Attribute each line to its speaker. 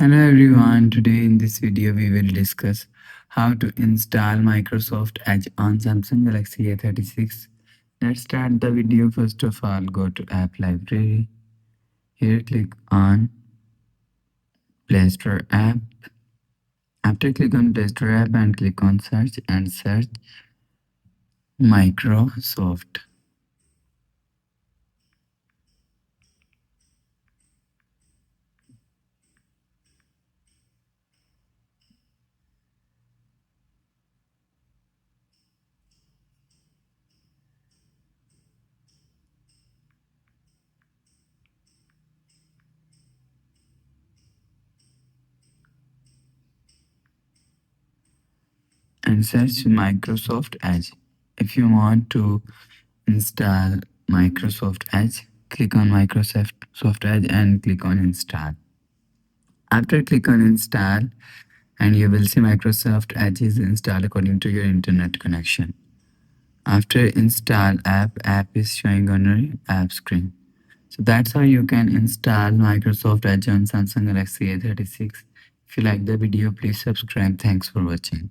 Speaker 1: Hello everyone, today in this video we will discuss how to install Microsoft Edge on Samsung Galaxy A36. Let's start the video. First of all, go to App Library. Here click on Play Store app. After click on Play Store app and click on search and search Microsoft. And search Microsoft Edge. If you want to install Microsoft Edge, click on Microsoft Edge and click on install. After click on install and you will see Microsoft Edge is installed according to your internet connection. After install app is showing on your app screen. So that's how you can install Microsoft Edge on Samsung Galaxy A36. If you like the video, please subscribe. Thanks for watching.